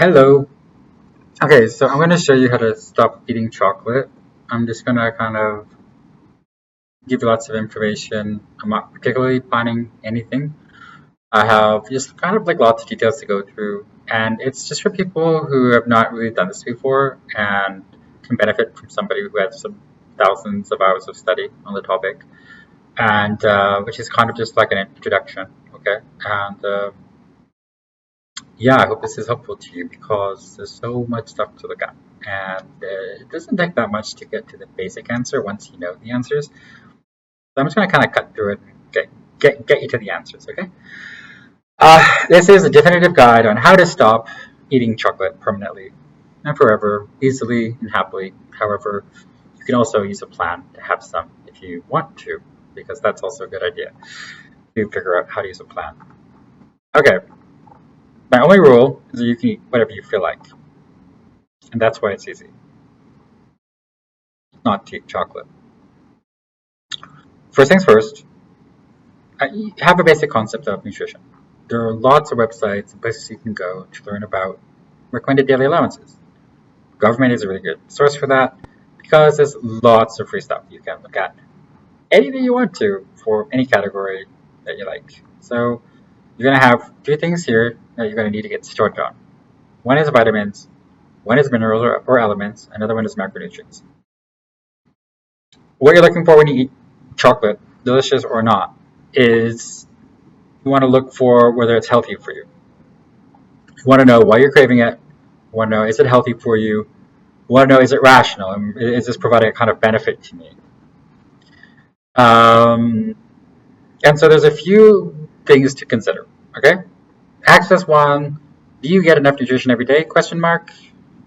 Hello. Okay, so I'm going to show you how to stop eating chocolate. I'm just going to kind of give you lots of information. I'm not particularly planning anything. I have just kind of like lots of details to go through, and it's just for people who have not really done this before and can benefit from somebody who has some thousands of hours of study on the topic, and which is kind of just like an introduction. Okay, and yeah, I hope this is helpful to you because there's so much stuff to look at. And it doesn't take that much to get to the basic answer once you know the answers. So I'm just going to kind of cut through it and get you to the answers, okay? This is a definitive guide on how to stop eating chocolate permanently and forever, easily and happily. However, you can also use a plan to have some if you want to, because that's also a good idea to figure out how to use a plan. Okay, my only rule is that you can eat whatever you feel like. And that's why it's easy not to eat chocolate. First things first, have a basic concept of nutrition. There are lots of websites and places you can go to learn about recommended daily allowances. Government is a really good source for that because there's lots of free stuff you can look at. Anything you want to for any category that you like. So you're going to have three things here that you're going to need to get started on. One is vitamins, one is minerals or elements, another one is macronutrients. What you're looking for when you eat chocolate, delicious or not, is you want to look for whether it's healthy for you. You want to know why you're craving it. You want to know, is it healthy for you? You want to know, is it rational? Is this providing a kind of benefit to me? And so there's a few things to consider, okay? Access one, do you get enough nutrition every day? Question mark.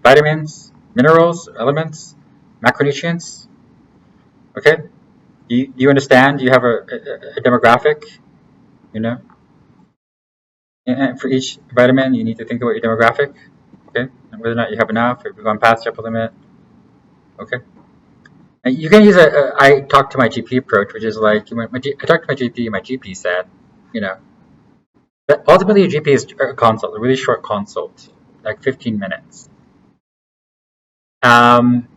Vitamins, minerals, elements, macronutrients. Okay? Do you understand? Do you have a demographic? You know? And for each vitamin, you need to think about your demographic. Okay? And whether or not you have enough, if you've gone past the upper limit. Okay? And you can use I talk to my GP approach, which is like, I talked to my GP, and my GP said, you know, that ultimately a GP is a consult, a really short consult, like 15 minutes. After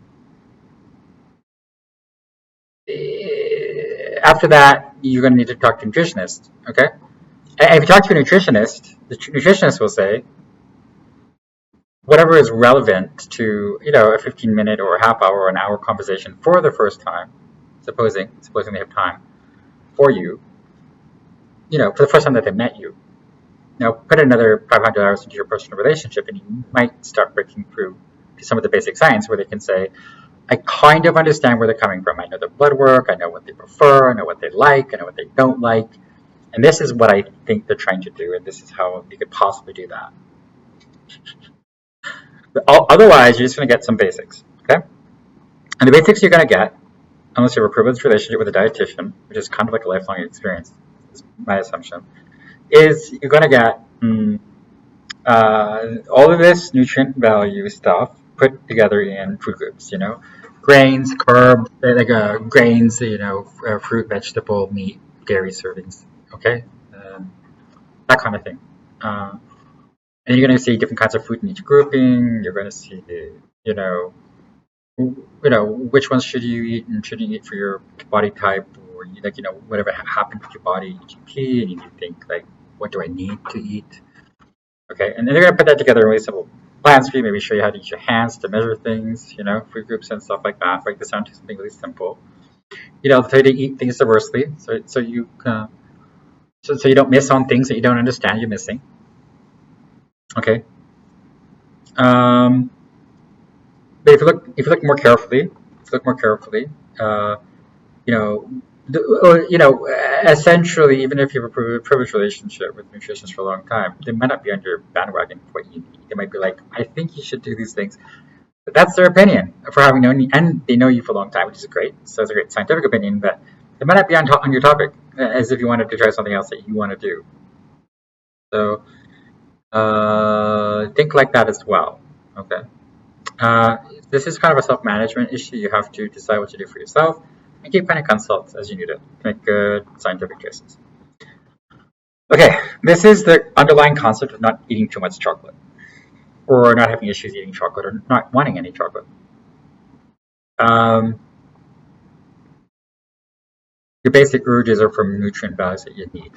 that, you're going to need to talk to a nutritionist, okay? And if you talk to a nutritionist, the nutritionist will say whatever is relevant to, you know, a 15-minute or a half hour or an hour conversation for the first time, supposing they have time for you, you know, for the first time that they met you. Now, put another 500 hours into your personal relationship, and you might start breaking through to some of the basic science where they can say, I kind of understand where they're coming from. I know their blood work, I know what they prefer, I know what they like, I know what they don't like. And this is what I think they're trying to do, and this is how you could possibly do that. But otherwise, you're just going to get some basics, okay? And the basics you're going to get, unless you have a privileged relationship with a dietitian, which is kind of like a lifelong experience, is my assumption, is you're going to get all of this nutrient value stuff put together in food groups, you know, grains, carbs, like grains, you know, fruit, vegetable, meat, dairy servings, okay, that kind of thing. And you're going to see different kinds of food in each grouping. You're going to see, you know, which ones should you eat and shouldn't eat for your body type, or like, you know, whatever happened with your body, GP, and you can think like, what do I need to eat? Okay, and then they're going to put that together in really simple plans for you, maybe show you how to use your hands to measure things, you know, food groups and stuff like that, break this down to something really simple. You know, tell you to eat things diversely, so you don't miss on things that you don't understand you're missing. Okay. But if you look more carefully, essentially, even if you have a privileged relationship with nutritionists for a long time, they might not be on your bandwagon for what you need. They might be like, I think you should do these things. But that's their opinion for having known you, and they know you for a long time, which is great. So it's a great scientific opinion, but they might not be on your topic, as if you wanted to try something else that you want to do. So think like that as well, okay? This is kind of a self-management issue. You have to decide what to do for yourself and keep kind of consults as you need it to make good scientific choices. Okay, this is the underlying concept of not eating too much chocolate. or not having issues eating chocolate or not wanting any chocolate. Um, your basic urges are from nutrient values that you need.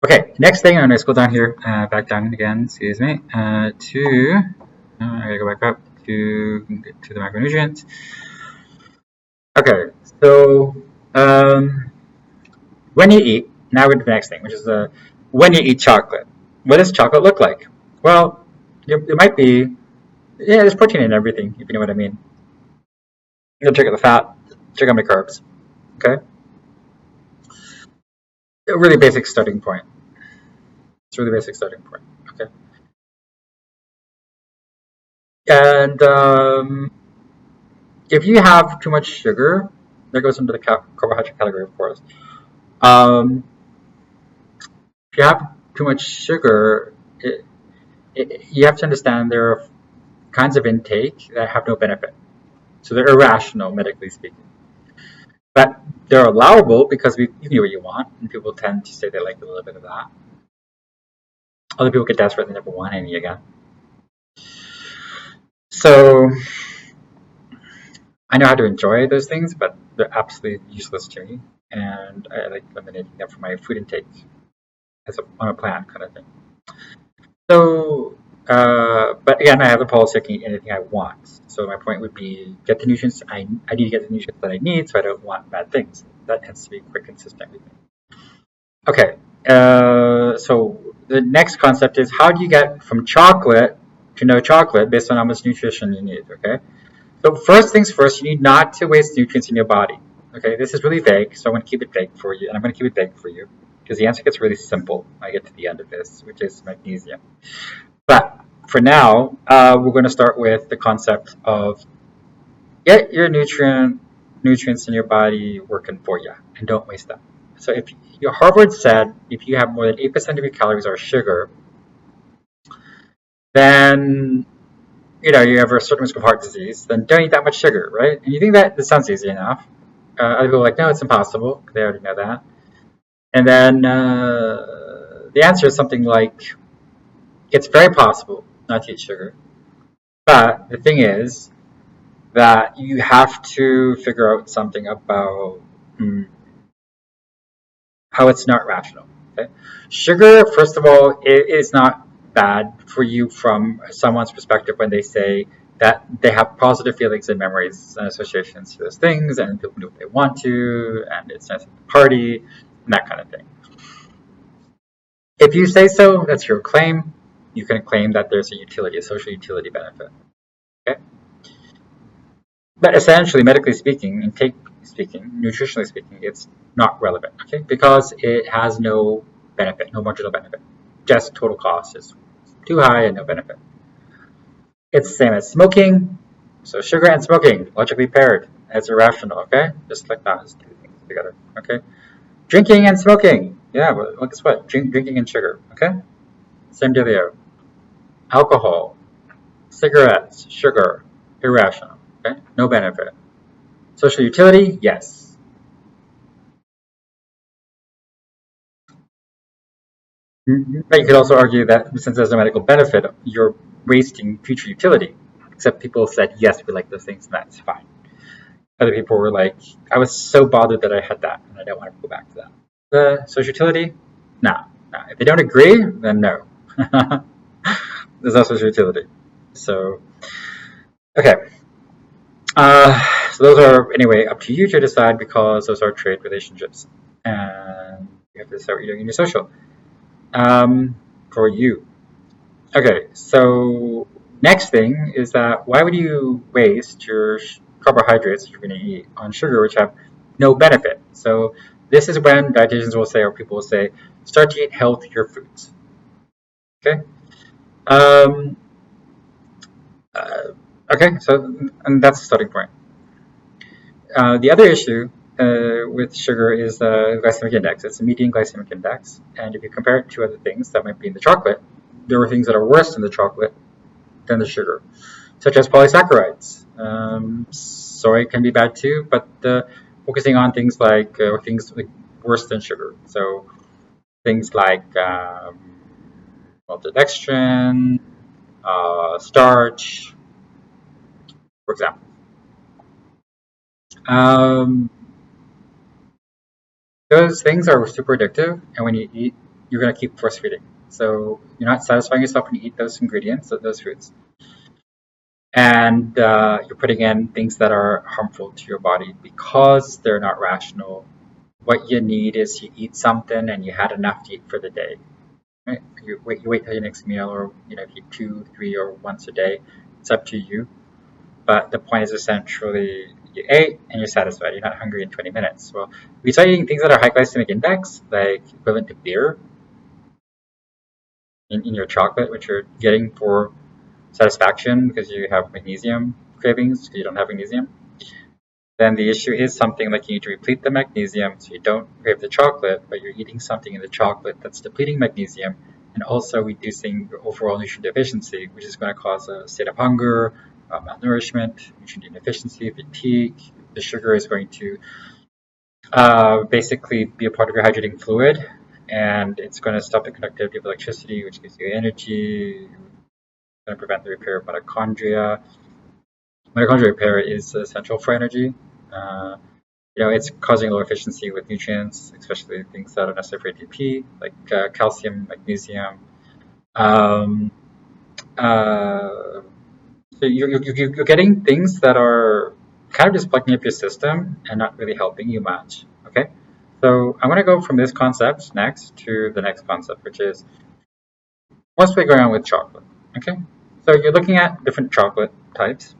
Okay, next thing, I'm going to scroll down here, back down again, excuse me, I gotta go back up to the macronutrients. Okay, so when you eat, now we're to the next thing, which is when you eat chocolate. What does chocolate look like? Well, it might be, yeah, there's protein in everything, if you know what I mean. You gotta check out the fat, check out my carbs, okay? A really basic starting point. It's a really basic starting point, okay? And if you have too much sugar, that goes into the carbohydrate category, of course. Um, if you have too much sugar, you have to understand there are kinds of intake that have no benefit. So they're irrational, medically speaking. But they're allowable because you can do what you want, and people tend to say they like a little bit of that. Other people get desperate and never want any again. So I know how to enjoy those things, but they're absolutely useless to me, and I like eliminating them from my food intake on a plan kind of thing. So, but again, I have a policy I can eat anything I want. So my point would be get the nutrients I need to get the nutrients that I need, so I don't want bad things. That tends to be quite consistent with me. Okay, so the next concept is how do you get from chocolate to no chocolate based on how much nutrition you need, okay? So first things first, you need not to waste nutrients in your body. Okay, this is really vague, so I'm going to keep it vague for you, and I'm going to keep it vague for you because the answer gets really simple when I get to the end of this, which is magnesium. But for now, we're going to start with the concept of get your nutrients in your body working for you, and don't waste them. So if your Harvard said if you have more than 8% of your calories are sugar, then you have a certain risk of heart disease, then don't eat that much sugar, right? And you think that this sounds easy enough. Other people are like, no, it's impossible. They already know that. And then the answer is something like, it's very possible not to eat sugar. But the thing is that you have to figure out something about how it's not rational. Okay? Sugar, first of all, is not bad for you from someone's perspective when they say that they have positive feelings and memories and associations to those things, and people do what they want to, and it's nice at the party, and that kind of thing. If you say so, that's your claim. You can claim that there's a social utility benefit. Okay? But essentially, medically speaking, intake speaking, nutritionally speaking, it's not relevant, okay? Because it has no benefit, no marginal benefit. Just total cost is too high and no benefit. It's the same as smoking. So sugar and smoking, logically paired. It's irrational, okay? Just like that, it's two things together, okay? Drinking and smoking. Yeah, well, guess what? Drinking and sugar, okay? Same dealio. Alcohol, cigarettes, sugar, irrational, okay? No benefit. Social utility, yes. But you could also argue that since there's no medical benefit, you're wasting future utility. Except people said, yes, we like those things, and that's fine. Other people were like, I was so bothered that I had that, and I don't want to go back to that. The social utility? No. If they don't agree, then no. There's no social utility. So, okay. So those are, anyway, up to you to decide because those are trade relationships. And you have to decide what you're doing in your social. For you. Okay, so next thing is that why would you waste your carbohydrates that you're going to eat on sugar, which have no benefit? So this is when dietitians will say, or people will say, start to eat healthier foods. Okay. Okay, so and that's the starting point. The other issue with sugar is the glycemic index. It's a median glycemic index, and if you compare it to other things that might be in the chocolate, there are things that are worse in the chocolate than the sugar, such as polysaccharides. Soy can be bad too, but focusing on things like worse than sugar. So things like maltodextrin, starch, for example. Um, those things are super addictive, and when you eat, you're going to keep force feeding. So you're not satisfying yourself when you eat those ingredients, those foods, and you're putting in things that are harmful to your body because they're not rational. What you need is you eat something and you had enough to eat for the day. Right? You wait till your next meal, or if you eat 2, 3, or once a day. It's up to you. But the point is essentially you ate and you're satisfied. You're not hungry in 20 minutes. Well, if you start eating things that are high glycemic index, like equivalent to beer in your chocolate, which you're getting for satisfaction because you have magnesium cravings because you don't have magnesium, then the issue is something like you need to replete the magnesium so you don't crave the chocolate, but you're eating something in the chocolate that's depleting magnesium and also reducing your overall nutrient deficiency, which is going to cause a state of hunger, malnourishment, nutrient deficiency, fatigue. The sugar is going to basically be a part of your hydrating fluid, and it's going to stop the conductivity of electricity, which gives you energy. It's going to prevent the repair of mitochondria. Mitochondrial repair is essential for energy. Uh, it's causing low efficiency with nutrients, especially things that are necessary for ATP, like calcium, magnesium. Um, uh, so you're getting things that are kind of just plugging up your system and not really helping you much. Okay, so I'm going to go from this concept next to the next concept, which is what's going on with chocolate. Okay, so you're looking at different chocolate types,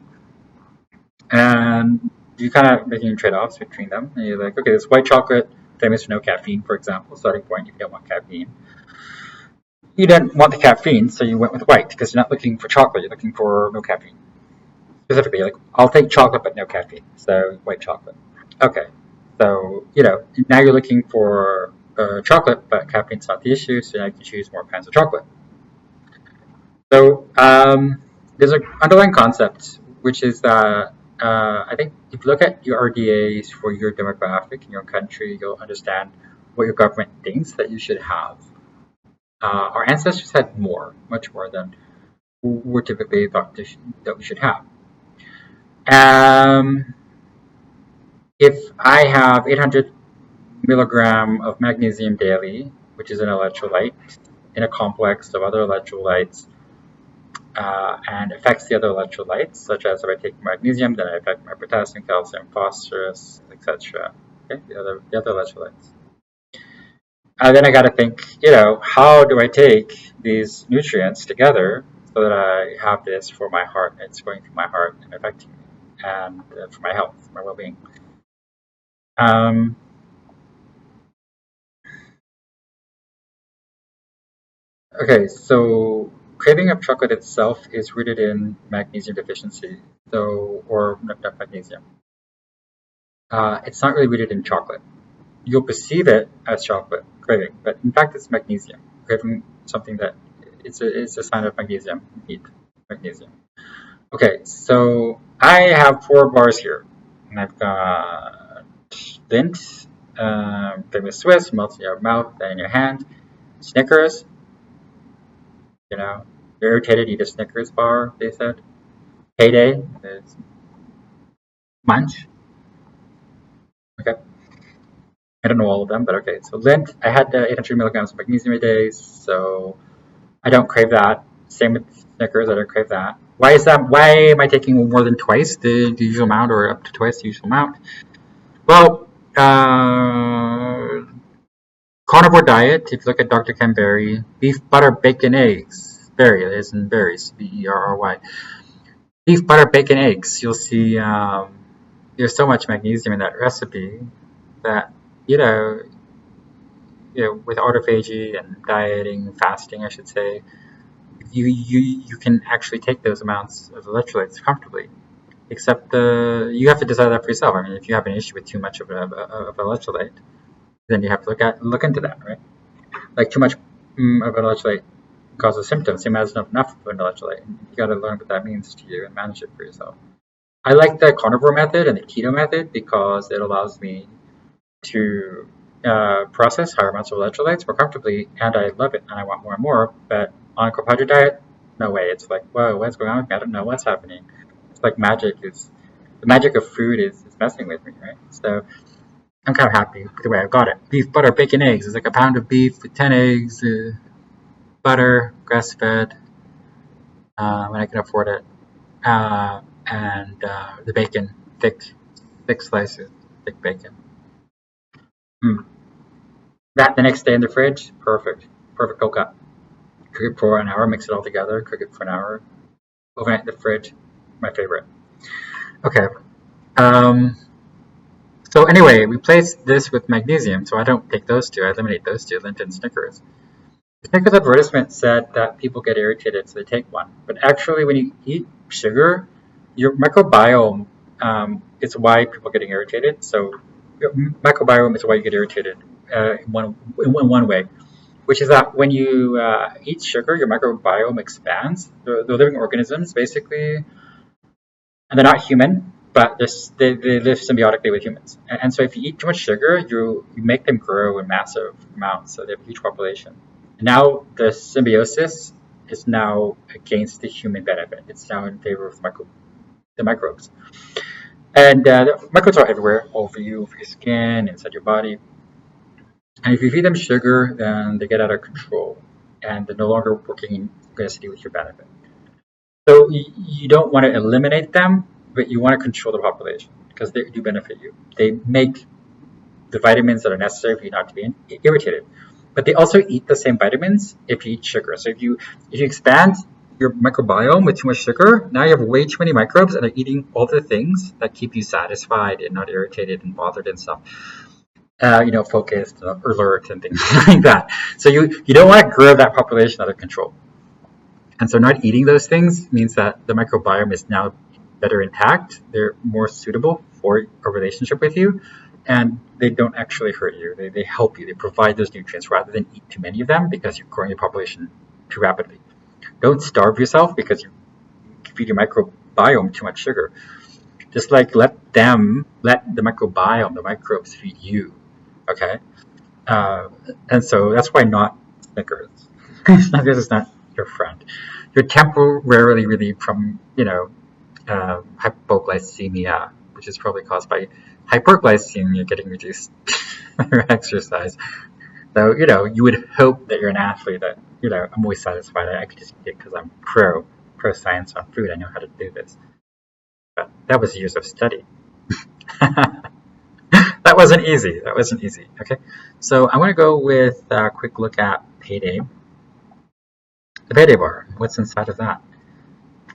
and you kind of making trade-offs between them. And you're like, okay, this white chocolate, famous for no caffeine, for example, starting point if you don't want caffeine. You didn't want the caffeine, so you went with white because you're not looking for chocolate, you're looking for no caffeine. Specifically, like, I'll take chocolate but no caffeine, so white chocolate. Okay, so, now you're looking for chocolate, but caffeine's not the issue, so now you can choose more kinds of chocolate. So there's an underlying concept, which is that I think if you look at your RDAs for your demographic in your country, you'll understand what your government thinks that you should have. Our ancestors had more, much more than we're typically thought that we should have. Um, if I have 800 milligram of magnesium daily, which is an electrolyte, in a complex of other electrolytes, and affects the other electrolytes, such as if I take magnesium, then I affect my potassium, calcium, phosphorus, etc. Okay, the other electrolytes. Then I got to think, how do I take these nutrients together so that I have this for my heart, and it's going through my heart and affecting me, and for my health, my well-being. Um, okay, so craving of chocolate itself is rooted in magnesium deficiency, or not magnesium. It's not really rooted in chocolate. You'll perceive it as chocolate craving, but in fact it's magnesium. Craving something that it's a sign of magnesium. Need magnesium. Okay, so I have 4 bars here, and I've got Lindt, famous Swiss, melts in your mouth and in your hand. Snickers, you're irritated, eat a Snickers bar. They said. Payday, is Munch. Okay. I don't know all of them, but okay. So Lindt, I had 800 milligrams of magnesium a day, so I don't crave that. Same with Snickers, I don't crave that. Why is that? Why am I taking more than twice the usual amount, or up to twice the usual amount? Well, carnivore diet. If you look at Dr. Ken Berry, beef, butter, bacon, eggs. Berry, it is in berries, Berry. Beef, butter, bacon, eggs. You'll see there's so much magnesium in that recipe that you know with autophagy and dieting, fasting, I should say, you can actually take those amounts of electrolytes comfortably. Except you have to decide that for yourself. I mean, if you have an issue with too much of an electrolyte, then you have to look into that, right? Like too much of an electrolyte causes symptoms. Same as not enough of an electrolyte. You got to learn what that means to you and manage it for yourself. I like the carnivore method and the keto method because it allows me to process higher amounts of electrolytes more comfortably, and I love it, and I want more and more. But on a carbohydrate diet, No way. It's like, whoa, what's going on with me? I don't know what's happening. It's like the magic of food is messing with me, right? So I'm kind of happy with the way I've got it. Beef, butter, bacon, eggs. It's like a pound of beef with 10 eggs, butter, grass fed, when I can afford it. And the bacon, thick slices, thick bacon. Mm. That the next day in the fridge, perfect. Perfect cold cut. Cook it for an hour, mix it all together, cook it for an hour, overnight in the fridge. My favorite. Okay. Um, so anyway, replace this with magnesium. So I don't take those two. I eliminate those two, Lindt and Snickers. The Snickers advertisement said that people get irritated, so they take one. But actually, when you eat sugar, your microbiome is why people are getting irritated. So your microbiome is why you get irritated in one way, which is that when you eat sugar, your microbiome expands. The living organisms, basically, and they're not human, but they live symbiotically with humans. And so if you eat too much sugar, you make them grow in massive amounts, so they have a huge population. And now the symbiosis is now against the human benefit. It's now in favor of the microbes. And the microbes are everywhere, over you, over your skin, inside your body. And if you feed them sugar, then they get out of control, and they're no longer working in synchronicity with your benefit. So you don't want to eliminate them, but you want to control the population because they do benefit you. They make the vitamins that are necessary for you not to be irritated. But they also eat the same vitamins if you eat sugar. So if you expand your microbiome with too much sugar, now you have way too many microbes and they're eating all the things that keep you satisfied and not irritated and bothered and stuff. Focused, alert, and things like that. So you don't want to grow that population out of control. And so not eating those things means that the microbiome is now better intact. They're more suitable for a relationship with you. And they don't actually hurt you. They help you. They provide those nutrients rather than eat too many of them because you're growing your population too rapidly. Don't starve yourself because you feed your microbiome too much sugar. Just like let the microbiome, the microbes feed you. Okay? Uh, and so that's why not Snickers. Snickers is not your friend. You're temporarily relieved from, hypoglycemia, which is probably caused by hyperglycemia getting reduced through exercise. So, you would hope that you're an athlete that, I'm always satisfied. I could just eat it because I'm pro science on food. I know how to do this. But that was years of study. That wasn't easy. That wasn't easy. Okay. So I'm going to go with a quick look at Payday. The Payday bar. What's inside of that?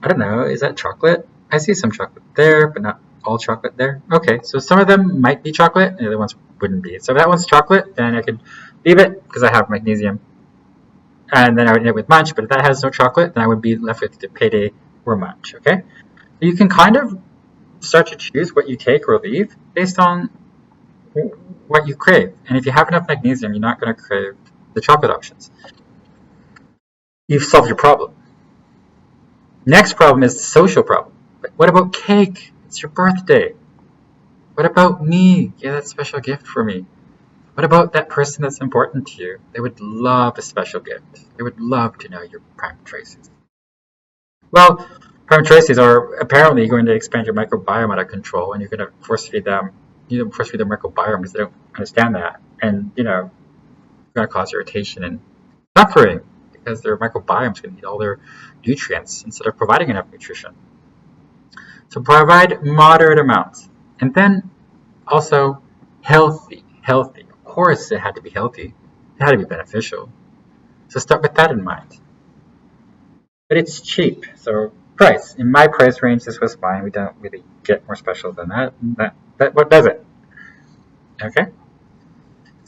I don't know. Is that chocolate? I see some chocolate there, but not all chocolate there. Okay, so some of them might be chocolate, and the other ones wouldn't be. So if that one's chocolate, then I could leave it because I have magnesium. And then I would end it with munch, but if that has no chocolate, then I would be left with the Payday or munch, okay? So you can kind of start to choose what you take or leave based on what you crave. And if you have enough magnesium, you're not going to crave the chocolate options. You've solved your problem. Next problem is the social problem. But what about cake? It's your birthday. What about me? Get that special gift for me. What about that person that's important to you? They would love a special gift. They would love to know your prime choices. Well, prime choices are apparently going to expand your microbiome out of control, and you're going to force feed them. Force feed their microbiome because they don't understand that, and you're going to cause irritation and suffering because their microbiome is going to eat all their nutrients instead of providing enough nutrition. So provide moderate amounts, and then also healthy. Healthy. Of course, it had to be healthy. It had to be beneficial. So start with that in mind. But it's cheap. So price. In my price range, this was fine. We don't really get more special than that. But what does it? Okay.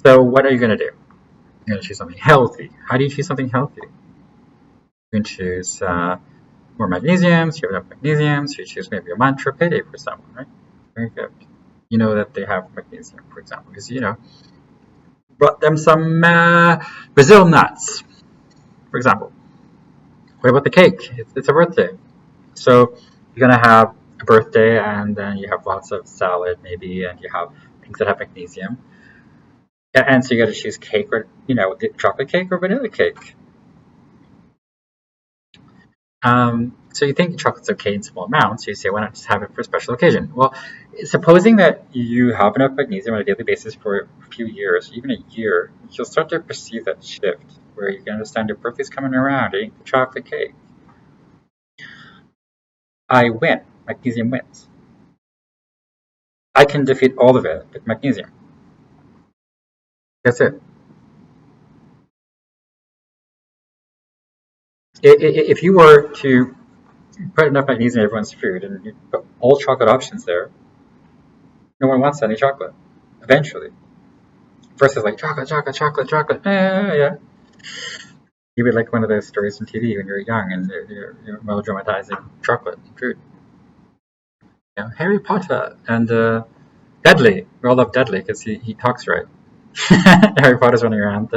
So what are you going to do? You're going to choose something healthy. How do you choose something healthy? You can choose more magnesium. So you have enough magnesium. So you choose maybe a mantra Payday for someone, right? Very good. You know that they have magnesium, for example, because brought them some Brazil nuts, for example. What about the cake? It's a birthday. So you're going to have a birthday and then you have lots of salad maybe and you have things that have magnesium. And so you got to choose cake or, chocolate cake or vanilla cake. So you think chocolate's okay in small amounts, so you say, why not just have it for a special occasion? Well, supposing that you have enough magnesium on a daily basis for a few years, even a year, you'll start to perceive that shift where you can understand your birthday's coming around, eating the chocolate cake. I win. Magnesium wins. I can defeat all of it with magnesium. That's it. If you were to put enough magnesium in everyone's food and you put all chocolate options there, no one wants any chocolate. Eventually. First it's like chocolate, chocolate, chocolate, chocolate. Yeah. You would like one of those stories on TV when you're young and you're melodramatizing chocolate and food. You know, Harry Potter and Dudley. We all love Dudley because he talks right. Harry Potter's running around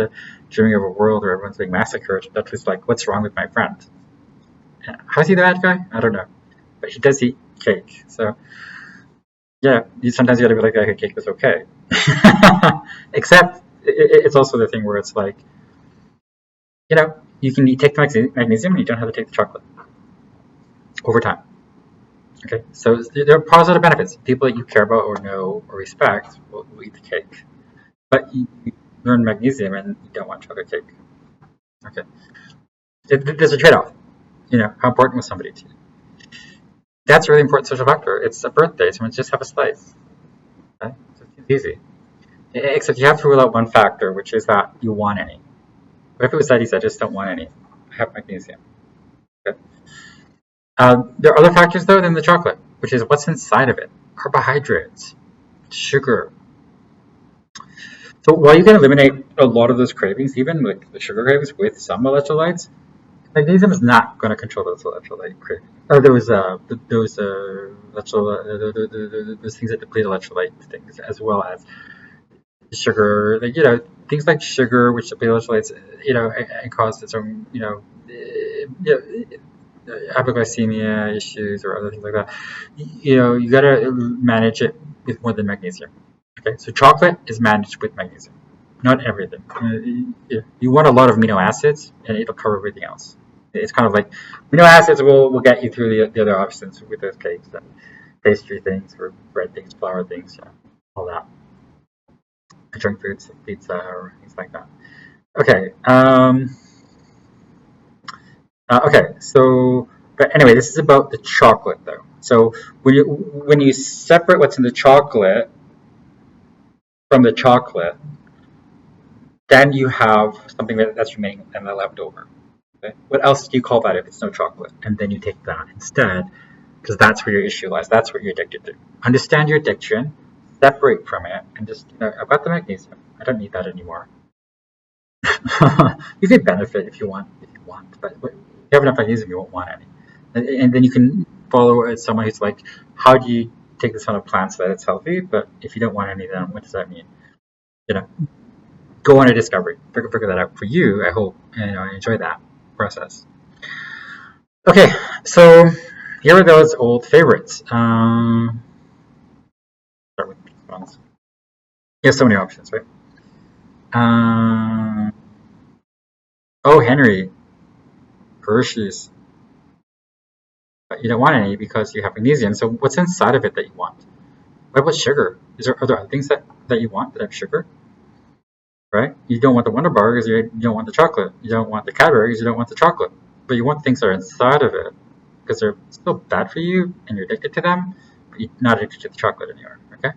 dreaming of a world where everyone's being massacred. Dudley's like, what's wrong with my friend? How's he the bad guy? I don't know. But he does eat cake. So, yeah, sometimes you gotta be like, okay, cake is okay. Except, it's also the thing where it's like, you can take the magnesium and you don't have to take the chocolate over time. Okay, so there are positive benefits. People that you care about or know or respect will eat the cake. But you learn magnesium and you don't want chocolate cake. Okay, there's a trade off. How important was somebody to you? That's a really important social factor. It's a birthday, so just have a slice. Okay? So it's easy. Except you have to rule out one factor, which is that you want any. What if it was that easy? I just don't want any. I have magnesium. Okay. There are other factors though than the chocolate, which is what's inside of it. Carbohydrates, sugar. So while you can eliminate a lot of those cravings, even like the sugar cravings with some electrolytes, magnesium is not going to control those electrolyte cravings. Or those those things that deplete electrolyte things, as well as sugar. Things like sugar, which deplete electrolytes, and cause its own, hypoglycemia issues or other things like that. You got to manage it with more than magnesium. Okay, so chocolate is managed with magnesium, not everything. You want a lot of amino acids, and it'll cover everything else. It's kind of like amino acids will get you through the other options with those cakes, and pastry things, or bread things, flour things, all that. Junk foods, pizza, or things like that. Okay. Okay. So, but anyway, this is about the chocolate, though. So when you separate what's in the chocolate from the chocolate, then you have something that's remaining and left over. Okay? What else do you call that if it's no chocolate? And then you take that instead, because that's where your issue lies. That's what you're addicted to. Understand your addiction, separate from it, and just, I've got the magnesium. I don't need that anymore. You could benefit if you want, but if you have enough magnesium, you won't want any. And then you can follow someone who's like, how do you take this on a plant so that it's healthy? But if you don't want any, then what does that mean? You know, go on a discovery, figure that out for you. I hope, I enjoy that process. Okay, so here are those old favorites. Start with these ones. You have so many options, right? Oh, Henry, Hershey's. But you don't want any because you have magnesium. So what's inside of it that you want? What about sugar? Are there other things that you want that have sugar? Right? You don't want the Wonder Bar because you don't want the chocolate. You don't want the Cadbury because you don't want the chocolate. But you want things that are inside of it because they're still bad for you and you're addicted to them, but you're not addicted to the chocolate anymore. Okay?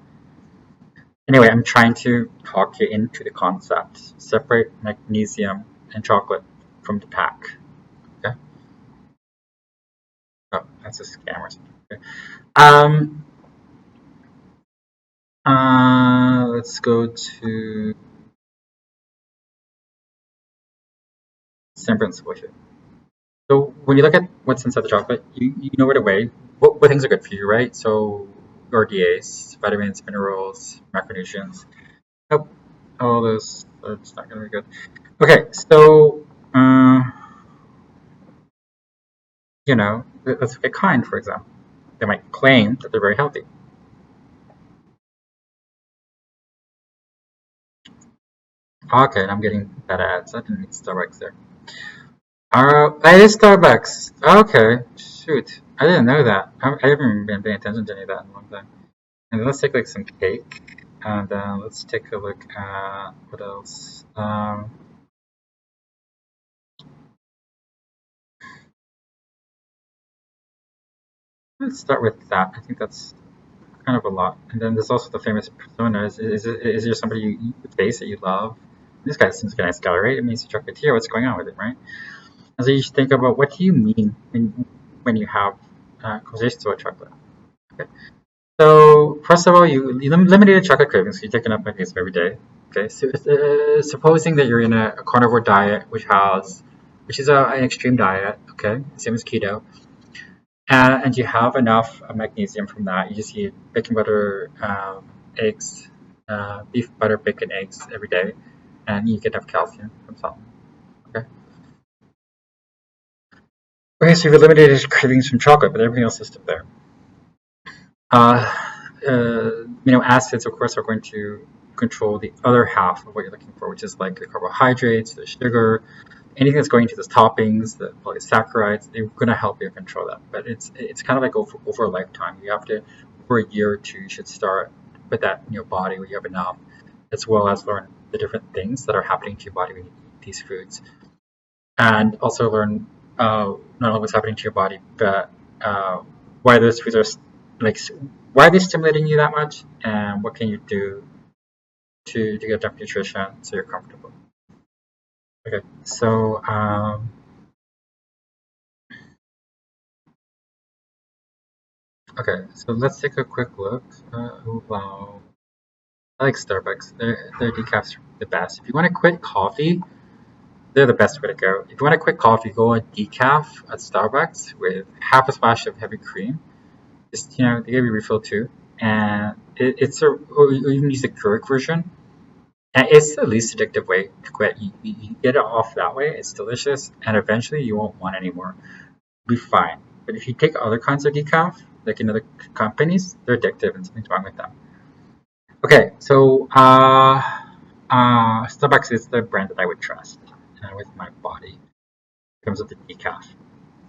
Anyway, I'm trying to talk you into the concept. Separate magnesium and chocolate from the pack. Okay? Oh, that's a scam or something. Okay. Let's go to same principle here. So when you look at what's inside the chocolate, you know right away what things are good for you, right? So RDAs, vitamins, minerals, macronutrients. Nope, all those it's not going to be good. Okay, so let's look at Kind, for example. They might claim that they're very healthy. Okay, and I'm getting bad ads. I didn't need Starbucks there. It is Starbucks. Okay, shoot. I didn't know that. I haven't been paying attention to any of that in a long time. And let's take like some cake. And let's take a look at what else. Let's start with that. I think that's kind of a lot. And then there's also the famous persona. Is there somebody you face that you love? This guy seems like a nice guy, right? It means a chocolatier. What's going on with it, right? And so you should think about what do you mean when you have conversations about chocolate. Okay. So first of all, you eliminated chocolate cravings. You're taking up magnesium every day. Okay. So supposing that you're in a carnivore diet, which is an extreme diet. Okay, same as keto, and you have enough magnesium from that. You just eat baking butter, eggs, beef butter, bacon, eggs every day, and you get enough calcium from something. Okay. Okay, so you've eliminated cravings from chocolate, but everything else is still there. Uh, acids, of course, are going to control the other half of what you're looking for, which is like the carbohydrates, the sugar, anything that's going to the toppings, the polysaccharides. They're going to help you control that. But it's kind of like over a lifetime. You have to, over a year or two, you should start with that in your body where you have enough, as well as learn the different things that are happening to your body when you eat these foods, and also learn not only what's happening to your body, but why those foods are like why are they stimulating you that much, and what can you do to get enough nutrition so you're comfortable. Okay, so let's take a quick look. Wow, I like Starbucks. Their decafs are the best. If you want to quit coffee, they're the best way to go. If you want to quit coffee, go on decaf at Starbucks with half a splash of heavy cream. Just they give you refill too, and it's or you can use the Keurig version. And it's the least addictive way to quit. You get it off that way. It's delicious, and eventually you won't want any more. You'll be fine. But if you take other kinds of decaf, like in other companies, they're addictive, and something's wrong with them. Okay, so Starbucks is the brand that I would trust with my body in terms of the decaf.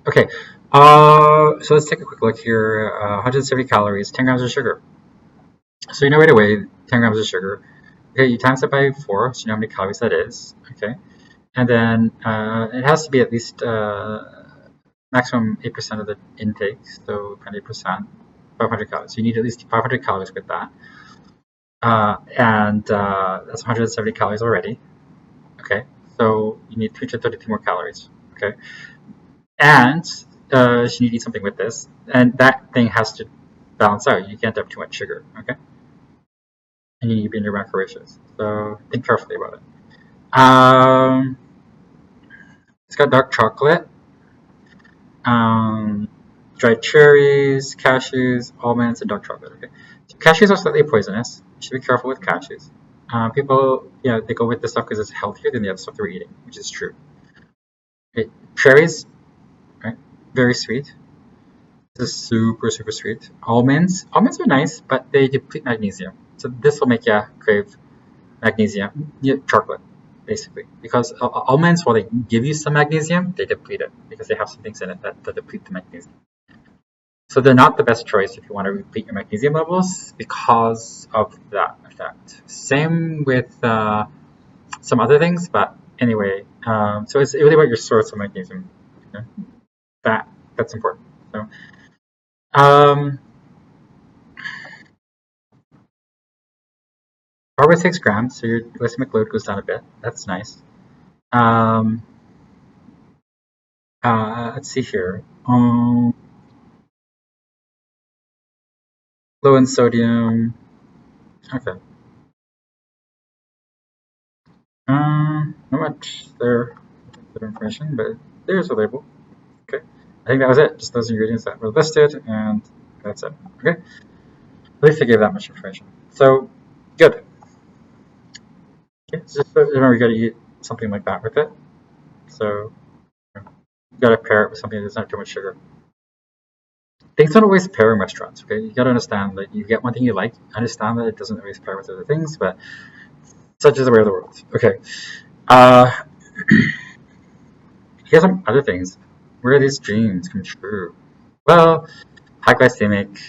Okay, so let's take a quick look here. 170 calories, 10 grams of sugar. So you know right away, 10 grams of sugar. Okay, you times it by 4, so you know how many calories that is. Okay, and then it has to be at least maximum 8% of the intake, so 28%, 500 calories. So you need at least 500 calories with that. And that's 170 calories already. Okay, so you need 332 more calories. Okay, and you need to eat something with this, and that thing has to balance out. You can't have too much sugar. Okay, and you need to be in your macro ratios. So think carefully about it. It's got dark chocolate, um, dried cherries, cashews, almonds, and dark chocolate. Okay, so cashews are slightly poisonous. You should be careful with cashews. People, they go with this stuff because it's healthier than the other stuff they're eating, which is true. Okay. Cherries, right? Very sweet. This is super, super sweet. Almonds are nice, but they deplete magnesium. So this will make you crave magnesium, chocolate, basically. Because almonds, while they give you some magnesium, they deplete it because they have some things in it that deplete the magnesium. So they're not the best choice if you want to replete your magnesium levels because of that effect. Same with some other things, but anyway, so it's really about your source of magnesium. Okay? That's important. So, start with 6 grams, so your glycemic load goes down a bit. That's nice. Um, let's see here. Low in sodium. Okay. Not much there of information, but there's a label. Okay. I think that was it. Just those ingredients that were listed, and that's it. Okay. At least I gave that much information. So, good. Okay. Just remember, you got to eat something like that with it. So, you got to pair it with something that doesn't have too much sugar. Things don't always pair in restaurants. Okay. You got to understand that you get one thing you like. Understand that it doesn't always pair with other things, but such is the way of the world. Okay. Here's some other things. Where are these dreams come true? Well, high glycemic,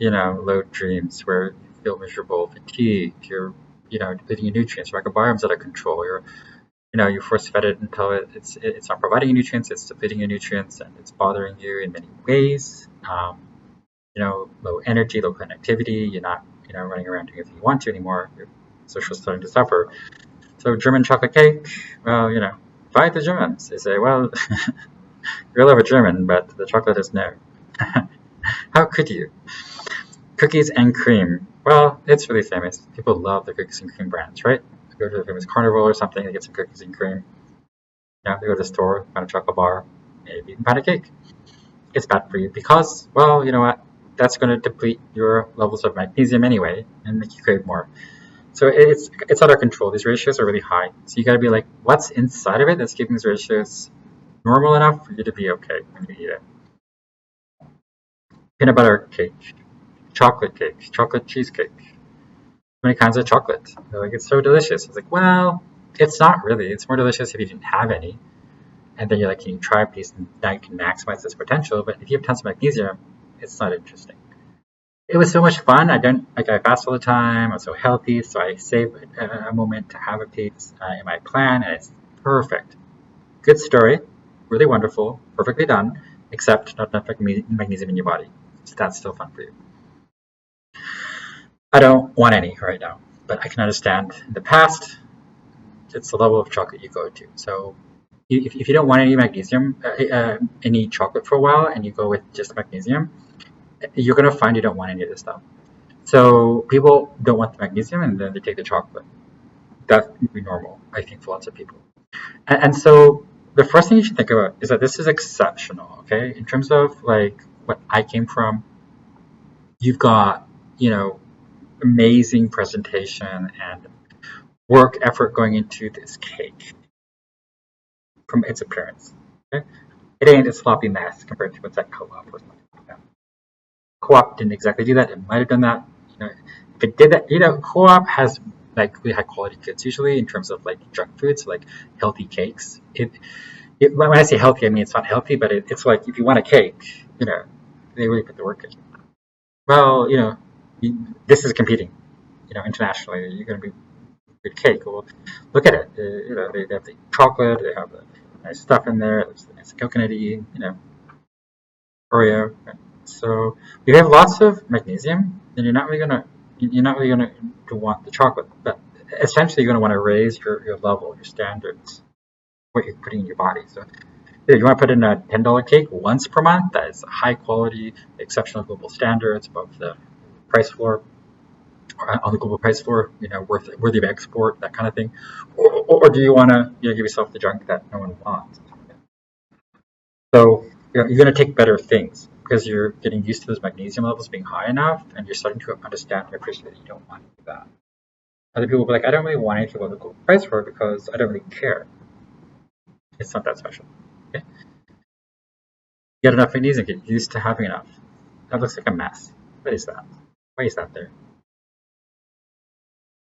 low dreams where you feel miserable, fatigued, you're, depleting your nutrients, your microbiome's out of control, you force fed it until it's not providing you nutrients, it's depleting your nutrients, and it's bothering you in many ways. Low energy, low connectivity, you're not, running around doing everything you want to anymore, your social starting to suffer. So German chocolate cake, well, buy the Germans. They say, well, you're love a German, but the chocolate is no. How could you? Cookies and cream. Well, it's really famous. People love the cookies and cream brands, right? You go to the famous Carnivore or something, they get some cookies and cream. They go to the store, find a chocolate bar, maybe even find a cake. It's bad for you because, well, you know what? That's going to deplete your levels of magnesium anyway and make you crave more. So it's out of control. These ratios are really high. So you got to be like, what's inside of it that's keeping these ratios normal enough for you to be okay when you eat it? Peanut butter cake, chocolate cheesecake. Many kinds of chocolate. They're like, it's so delicious. It's like, well, it's not really. It's more delicious if you didn't have any. And then you're like, can you try a piece and now you can maximize this potential? But if you have tons of magnesium, it's not interesting. It was so much fun. I fast all the time. I'm so healthy, so I save a moment to have a piece in my plan, and it's perfect. Good story, really wonderful, perfectly done, except not enough magnesium in your body. So that's still fun for you. I don't want any right now, but I can understand in the past, it's the level of chocolate you go to. So if you don't want any magnesium, any chocolate for a while, and you go with just magnesium, you're going to find you don't want any of this stuff. So people don't want the magnesium and then they take the chocolate. That would be normal, I think, for lots of people. And so the first thing you should think about is that this is exceptional, okay? In terms of like what I came from, you've got, amazing presentation and work effort going into this cake from its appearance. Okay? It ain't a sloppy mess compared to what's at Co-op or something like that. Co-op didn't exactly do that. It might have done that. If it did that, Co-op has like really high quality goods usually in terms of like junk foods, like healthy cakes. When I say healthy, I mean it's not healthy, but it's like if you want a cake, they really put the work in. Well, this is competing, internationally. You're going to be good cake. Well, look at it. They have the chocolate, they have the nice stuff in there. There's the nice coconutty, Oreo. So if you have lots of magnesium, then you're not really gonna want the chocolate. But essentially, you're gonna want to raise your level, your standards, what you're putting in your body. So you want to put in a $10 cake once per month. That is high quality, exceptional global standards above the price floor. On the global price floor, worthy of export, that kind of thing, or do you want to give yourself the junk that no one wants? So you're going to take better things because you're getting used to those magnesium levels being high enough, and you're starting to understand and appreciate that you don't want to do that. Other people will be like, I don't really want anything about the global price floor because I don't really care. It's not that special. Okay? Get enough magnesium, get used to having enough. That looks like a mess. What is that? Why is that there?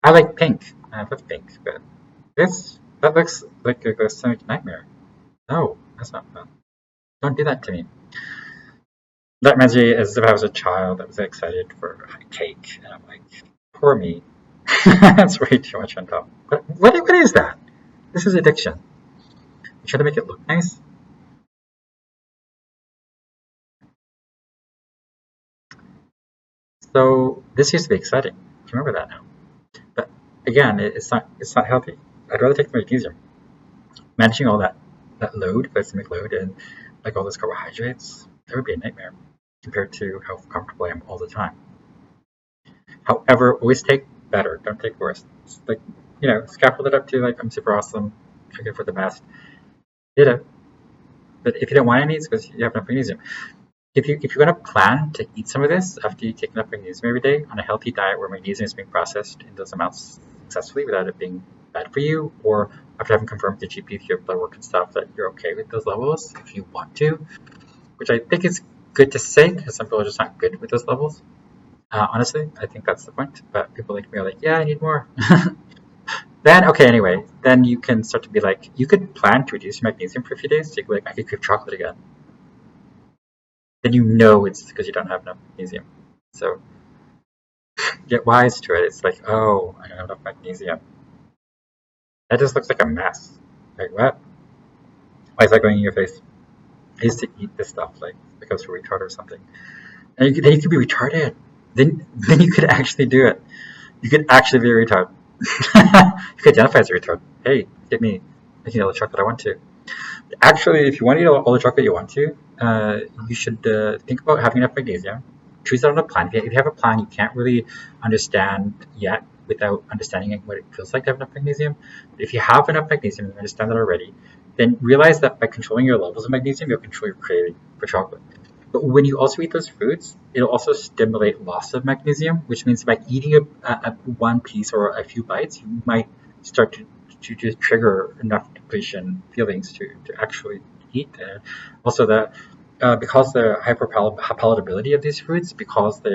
I like pink. I love pink, but that looks like a glycemic nightmare. No, that's not fun. Don't do that to me. That reminds me as if I was a child that was excited for a cake, and I'm like, poor me. That's way too much on top. What is that? This is addiction. You try to make it look nice. So this used to be exciting. I remember that now. But again, it's not healthy. I'd rather take the magnesium. Managing all that load, glycemic load, and like all those carbohydrates, that would be a nightmare compared to how comfortable I am all the time. However, always take better, don't take worse. It's like, scaffold it up to like I'm super awesome, looking for the best. Did it. But if you don't want any, it's because you have enough magnesium. If you're going to plan to eat some of this after you take enough magnesium every day on a healthy diet where magnesium is being processed in those amounts successfully without it being bad for you, or after having confirmed with your GP through your blood work and stuff that you're okay with those levels if you want to, which I think is good to say because some people are just not good with those levels. Honestly, I think that's the point. But people like me are like, yeah, I need more. Then, okay, anyway, then you can start to be like, you could plan to reduce your magnesium for a few days. So you could be like, I could crave chocolate again. Then you know it's because you don't have enough magnesium. So get wise to it. It's like, oh, I don't have enough magnesium. That just looks like a mess. Like, what? Why is that going in your face? I used to eat this stuff, like, because we're retarded or something. And then you could be retarded. Then you could actually do it. You could actually be a retard. You could identify as a retard. Hey, get me. I can eat all the chocolate I want to. Actually, if you want to eat all the chocolate you want to, you should think about having enough magnesium. Choose that on a plan. If you have a plan you can't really understand yet without understanding what it feels like to have enough magnesium. But if you have enough magnesium, you understand that already, then realize that by controlling your levels of magnesium, you'll control your craving for chocolate. But when you also eat those foods, it'll also stimulate loss of magnesium, which means by eating a one piece or a few bites, you might start to just trigger enough depletion feelings to actually eat. And also that because the hyperpalatability of these foods, because they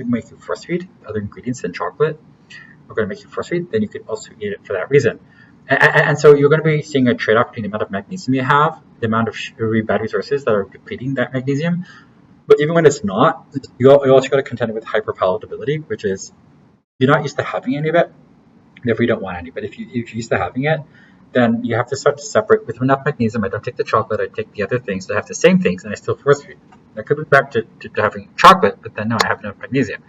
make you force feed other ingredients than chocolate, are going to make you force feed, then you could also eat it for that reason. And so you're going to be seeing a trade-off between the amount of magnesium you have, the amount of bad resources that are depleting that magnesium. But even when it's not, you also got to contend with hyperpalatability, which is you're not used to having any of it, therefore you don't want any. But if you're used to having it, then you have to start to separate. With enough magnesium, I don't take the chocolate, I take the other things that have the same things, and I still force feed. I could be back to having chocolate, but then no, I have enough magnesium.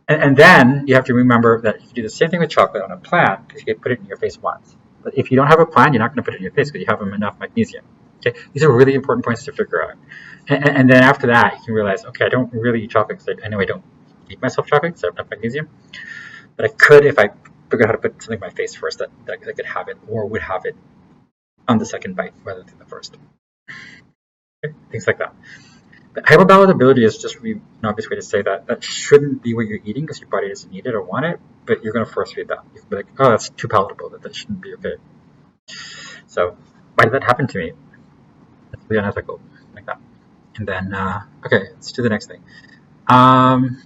And then you have to remember that you can do the same thing with chocolate on a plan because you can put it in your face once. But if you don't have a plan, you're not going to put it in your face because you have enough magnesium. Okay, these are really important points to figure out. And then after that, you can realize, okay, I don't really eat chocolate because I know I don't eat myself chocolate because I have enough magnesium. But I could if I figured out how to put something in my face first that I could have it or would have it on the second bite rather than the first. Okay? Things like that. But hyperpalatability is just an obvious way to say that that shouldn't be what you're eating because your body doesn't need it or want it, but you're going to force feed that. You can be like, oh, that's too palatable, that shouldn't be okay. So why did that happen to me? That's really unethical, like that. And then, okay, let's do the next thing. Um,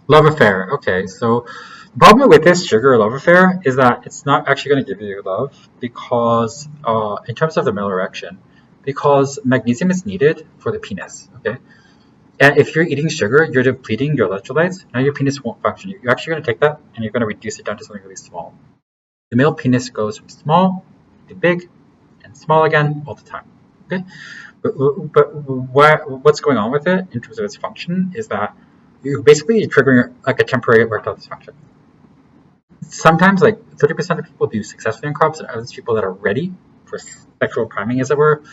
Love affair. Okay, so the problem with this sugar love affair is that it's not actually going to give you love because, in terms of the male erection, because magnesium is needed for the penis. Okay, and if you're eating sugar, you're depleting your electrolytes. Now your penis won't function. You're actually going to take that and you're going to reduce it down to something really small. The male penis goes from small to big and small again all the time. Okay, but what's going on with it in terms of its function is that you're basically triggering like a temporary erectile dysfunction. Sometimes, like 30% of people do successfully in carbs, and others people that are ready for sexual priming, as it were,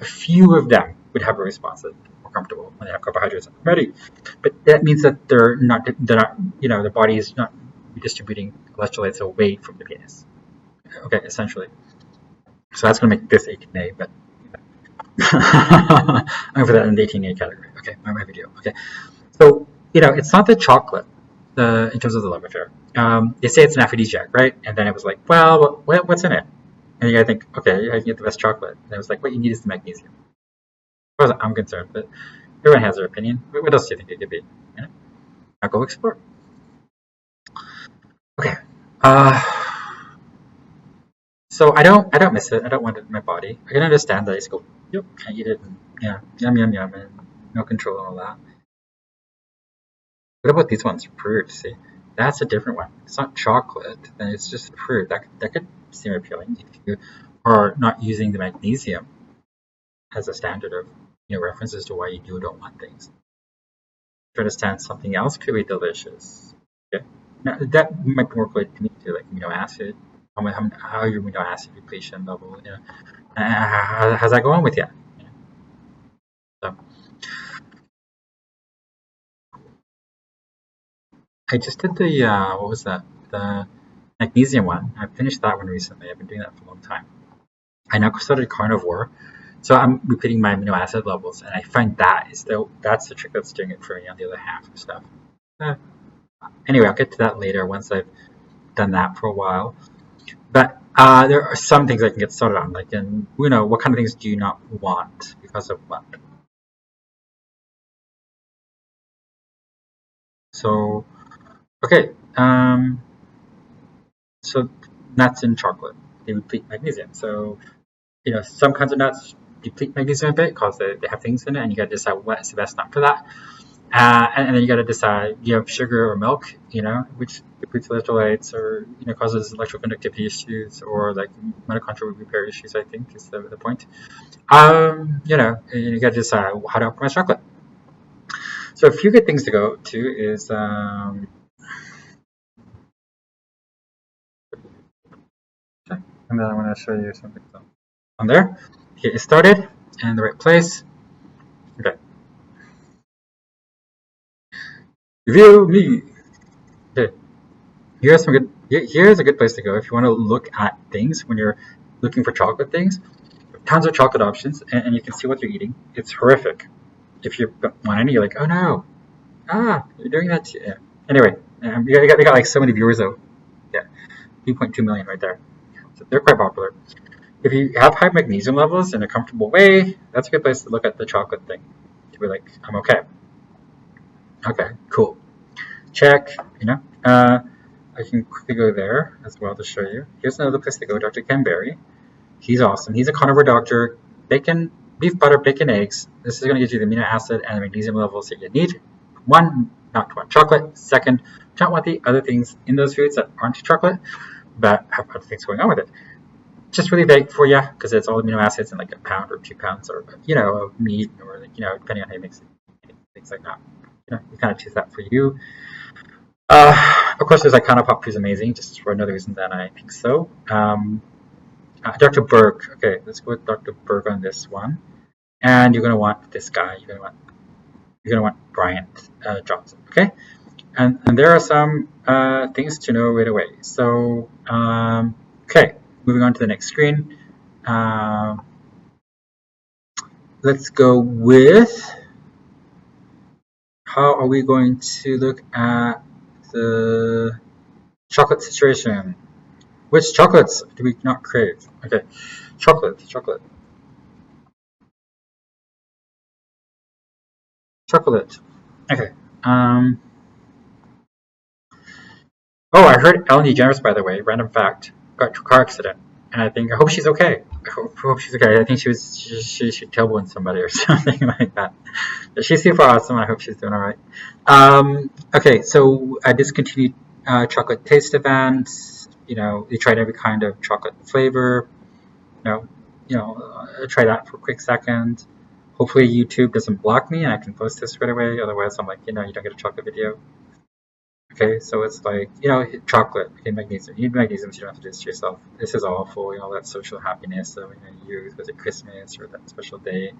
a few of them would have a response that more comfortable when they have carbohydrates ready. But that means that they're not, the body is not redistributing electrolytes away from the penis. Okay, essentially. So that's going to make this 18A, but I'm going to put that in the 18A category. Okay, my video. Okay. So, it's not the chocolate in terms of the love affair. They say it's an aphrodisiac, right? And then it was like, well, what's in it? And you gotta think, okay, I can get the best chocolate. And it was like, what you need is the magnesium. As far as I'm concerned, but everyone has their opinion. What else do you think it could be? I'll go explore. Okay. Uh, so I don't miss it. I don't want it in my body. I can understand that. I just go, yep, I eat it, and yeah, yum yum yum, and no control and all that. What about these ones? Fruit, see? That's a different one. It's not chocolate, then it's just fruit. That could seem appealing if you are not using the magnesium as a standard of references to why you do or don't want things. To understand something else could be delicious. Okay? Now, that might be more related to me too, like amino acid, how your amino acid depletion level, how's that going with you? So I just did the what was that? The magnesium one. I finished that one recently. I've been doing that for a long time. I now started Carnivore, so I'm repeating my amino acid levels, and I find that's the trick that's doing it for me on the other half of stuff. Anyway, I'll get to that later once I've done that for a while. But there are some things I can get started on, like what kind of things do you not want because of what? So okay, So nuts and chocolate, they deplete magnesium. So, some kinds of nuts deplete magnesium a bit because they have things in it, and you got to decide what's the best nut for that. And then you got to decide, do you have sugar or milk, which depletes electrolytes or, causes electroconductivity issues or like mitochondrial repair issues, I think is the point. You got to decide how to optimize chocolate. So a few good things to go to is, and then I want to show you something on there. Get it started in the right place. Okay. Review me. Okay. Here's a good place to go if you want to look at things when you're looking for chocolate things. Tons of chocolate options, and you can see what you're eating. It's horrific. If you don't want any, you're like, oh no, you're doing that too. Yeah. Anyway, we got like so many viewers though. Yeah, 2.2 million right there. So they're quite popular. If you have high magnesium levels in a comfortable way, that's a good place to look at the chocolate thing. To be like, I'm okay. Okay, cool. Check. I can quickly go there as well to show you. Here's another place to go, Dr. Ken Berry. He's awesome. He's a carnivore doctor. Bacon, beef, butter, bacon, eggs. This is going to get you the amino acid and the magnesium levels that you need. One, not to want chocolate. Second, don't want the other things in those foods that aren't chocolate, but have other things going on with it. Just really vague for you because it's all amino acids in like a pound or 2 pounds or, of meat or, depending on how you mix it, things like that. You kind of choose that for you. Of course, there's Iconopop, who's amazing, just for another reason that I think so. Dr. Berg. Okay, let's go with Dr. Berg on this one. And you're going to want this guy. You're going to want Bryant Johnson. Okay, and there are some things to know right away. So, okay, moving on to the next screen. Let's go with how are we going to look at the chocolate situation. Which chocolates do we not crave? Okay, chocolate. Okay. Oh, I heard Ellen DeGeneres, by the way, random fact, got into a car accident, and I hope she's okay. I hope she's okay. I think she tailbone somebody or something like that. But she's super awesome. I hope she's doing all right. Okay, so I discontinued chocolate taste events. They tried every kind of chocolate flavor. Try that for a quick second. Hopefully YouTube doesn't block me and I can post this right away. Otherwise, I'm like, you don't get a chocolate video. Okay, so it's like, chocolate, okay, magnesium. You need magnesium, so you don't have to do this to yourself. This is awful, that social happiness that you use. Was it Christmas or that special day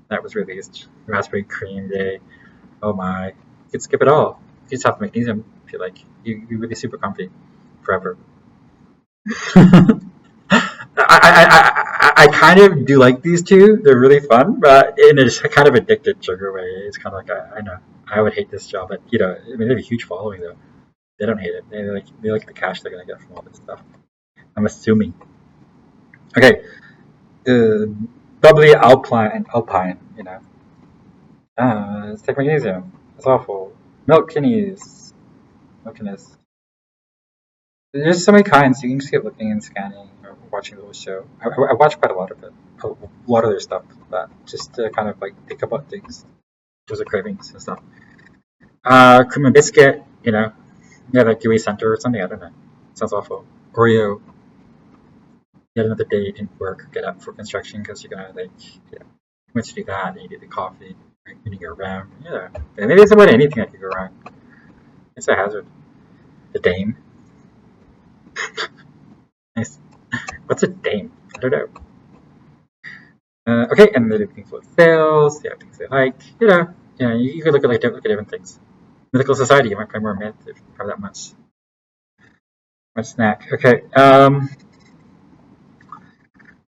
that was released? Raspberry cream day. Oh my. You could skip it all. You just have magnesium if you like. You're really super comfy forever. I kind of do like these two. They're really fun, but in a kind of addicted sugar way. It's kind of like, I know, I would hate this job, but they have a huge following though. They don't hate it. They like the cash they're gonna get from all this stuff. I'm assuming. Okay, bubbly alpine. It's like magnesium. It's awful. Milk kidneys. There's so many kinds. You can just keep looking and scanning or watching the whole show. I watch quite a lot of it, a lot of their stuff, but just to kind of like think about things. Those are cravings and stuff. Cream and biscuit, like Dewey Center or something. I don't know. Sounds awful. Oreo. Yet another day you didn't work, get up for construction because you're gonna once you do that, you do the coffee, right? When you go around, maybe it's about anything that could go wrong. It's a hazard. The Dame. Nice. What's a Dame? I don't know. Okay, and then things with sales, things they like. You could look at different things. Medical Society, you might play more myth if you have that much snack. Okay.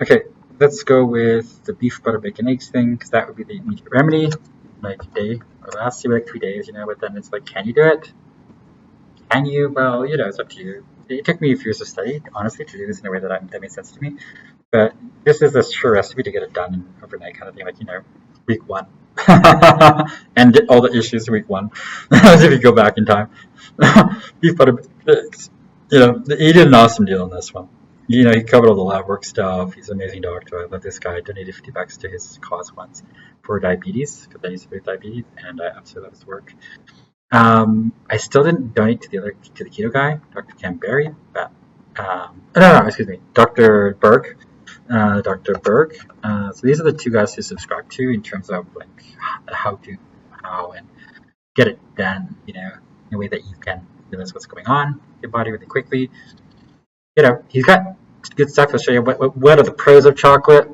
Okay, let's go with the beef, butter, bacon, eggs thing, because that would be the immediate remedy. Like a day or last year, like 3 days, but then it's like, can you do it? Can you? Well, it's up to you. It took me a few years to study, honestly, to do this in a way that made sense to me. But this is a sure recipe to get it done overnight kind of thing, like, week 1. And all the issues week 1, as if you go back in time. Beef, butter, eggs. He did an awesome deal on this one. He covered all the lab work stuff. He's an amazing doctor. I love this guy. I donated $50 to his cause once for diabetes because I used to be with diabetes, and I absolutely love his work. I still didn't donate to the keto guy, Dr. Canberry, but no, excuse me, Dr. Berg, Dr. Berg. So these are the two guys to subscribe to in terms of like how and get it done, in a way that you can realize what's going on in your body really quickly. He's got good stuff. He'll show you what are the pros of chocolate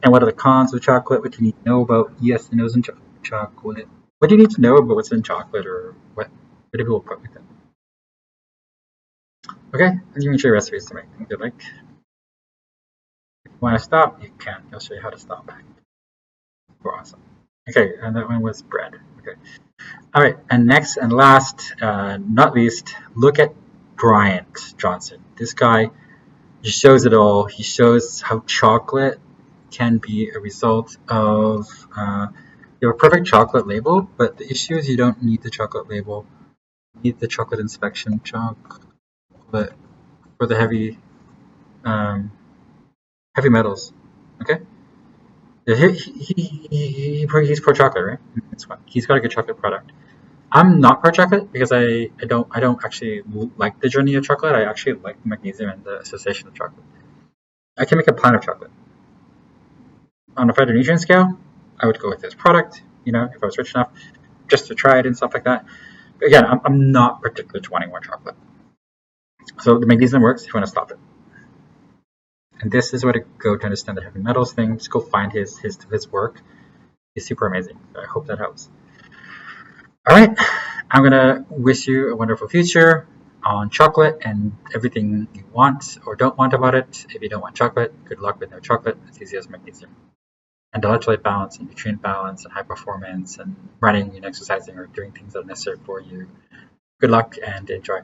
and what are the cons of chocolate. What do you need to know about yes and no's in chocolate? What do you need to know about what's in chocolate, or what do people put with it? Okay, and you can show you recipes to make things you like. If you want to stop, you can. I'll show you how to stop. Awesome. Okay, and that one was bread. Okay. All right, and next and last, not least, look at Bryant Johnson. This guy, he shows it all. He shows how chocolate can be a result of you have a perfect chocolate label, but the issue is you don't need the chocolate label. You need the chocolate inspection chocolate for the heavy metals. Okay, he's pro chocolate, right? That's fine. He's got a good chocolate product. I'm not pro chocolate because I don't actually like the journey of chocolate. I actually like the magnesium and the association of chocolate. I can make a pint of chocolate. On a phytonutrient scale, I would go with this product, if I was rich enough, just to try it and stuff like that. But again, I'm not particularly wanting more chocolate. So the magnesium works if you want to stop it. And this is where to go to understand the heavy metals thing. Just go find his work. He's super amazing. I hope that helps. All right, I'm gonna wish you a wonderful future on chocolate and everything you want or don't want about it. If you don't want chocolate, good luck with no chocolate. It's easy as magnesium. And electrolyte balance and nutrient balance and high performance and running and exercising or doing things that are necessary for you. Good luck and enjoy.